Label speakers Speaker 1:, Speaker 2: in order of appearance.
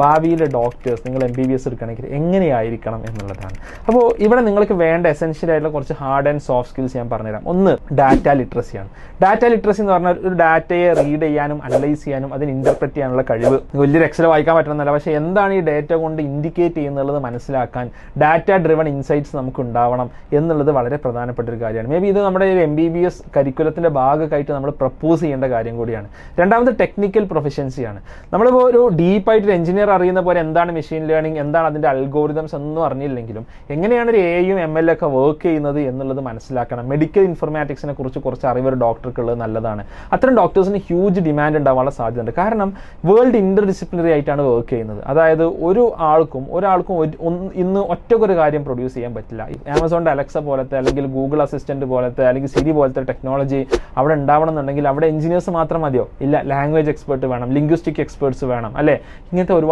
Speaker 1: ഭാവിയിലെ ഡോക്ടേഴ്സ് നിങ്ങൾ MBBS എടുക്കുകയാണെങ്കിൽ എങ്ങനെയായിരിക്കണം എന്നുള്ളതാണ്. അപ്പോൾ ഇവിടെ നിങ്ങൾക്ക് വേണ്ട എസെൻഷ്യൽ ആയിട്ടുള്ള കുറച്ച് ഹാർഡ് ആൻഡ് സോഫ്റ്റ് സ്കിൽസ് ഞാൻ പറഞ്ഞുതരാം. ഒന്ന് ഡാറ്റ ലിറ്ററസിയാണ്. ഡാറ്റ ലിറ്ററസി എന്ന് പറഞ്ഞാൽ ഒരു ഡാറ്റയെ റീഡ് ചെയ്യാനും അനലൈസ് ചെയ്യാനും അതിന് ഇന്റർപ്രറ്റ് ചെയ്യാനുള്ള കഴിവ്. വലിയൊരു എക്സൽ വായിക്കാൻ പറ്റണമെന്നല്ല, പക്ഷേ എന്താണ് ഈ ഡേറ്റ കൊണ്ട് ഇൻഡിക്കേറ്റ് ചെയ്യുന്നുള്ളത് മനസ്സിലാക്കാൻ ഡാറ്റ ഡ്രിവൺ ഇൻസൈറ്റ്സ് നമുക്ക് ഉണ്ടാവണം എന്നുള്ളത് വളരെ പ്രധാനപ്പെട്ട ഒരു കാര്യമാണ്. മേ ബി ഇത് നമ്മുടെ ഒരു MBBS കരിക്കുലത്തിന്റെ ഭാഗമായിട്ട് നമ്മൾ പ്രപ്പോസ് ചെയ്യേണ്ട കാര്യം കൂടിയാണ്. രണ്ടാമത് ടെക്നിക്കൽ പ്രൊഫഷൻസിയാണ്. നമ്മളിപ്പോൾ ഒരു ഡീപ്പായിട്ട് എഞ്ചിനീയർ അറിയുന്ന പോലെ എന്താണ് മെഷീൻ ലേണിംഗ്, എന്താണ് അതിൻ്റെ അൽഗോരിതംസ് ഒന്നും അറിഞ്ഞില്ലെങ്കിലും എങ്ങനെയാണ് ഒരു AI യും ML ഒക്കെ വർക്ക് ചെയ്യുന്നത് എന്നുള്ളത് മനസ്സിലാക്കണം. മെഡിക്കൽ ഇൻഫർമാറ്റിക്സിനെ കുറിച്ച് കുറച്ച് അറിവ് ഒരു ഡോക്ടർക്കുള്ളത് നല്ലതാണ്. അത്തരം ഡോക്ടേഴ്സിന് ഹ്യൂജ് ഡിമാൻഡ് ഉണ്ടാവാനുള്ള സാധ്യതയുണ്ട്. കാരണം വേൾഡ് ഇന്റർ ഡിസിപ്ലിനറി ആയിട്ടാണ് വർക്ക് ചെയ്യുന്നത്. അതായത് ഒരാൾക്കും ഇന്ന് ഒറ്റക്കൊരു കാര്യം പ്രൊഡ്യൂസ് ചെയ്യാൻ പറ്റില്ല. ആമസോണിൻ്റെ അലക്സ പോലത്തെ അല്ലെങ്കിൽ ഗൂഗിൾ അസിസ്റ്റന്റ് പോലത്തെ അല്ലെങ്കിൽ സിരി പോലത്തെ ടെക്നോളജി അവിടെ ഉണ്ടാവണം എന്നുണ്ടെങ്കിൽ അവിടെ എഞ്ചിനീയേഴ്സ് മാത്രം മതിയോ? ഇല്ല, ലാംഗ്വേജ് എക്സ്പേർട്ട് വേണം, ലിംഗ്വിസ്റ്റിക് എക്സ്പേർട്സ് വേണം, അല്ലേ? ഇങ്ങനത്തെ ഒരുപാട്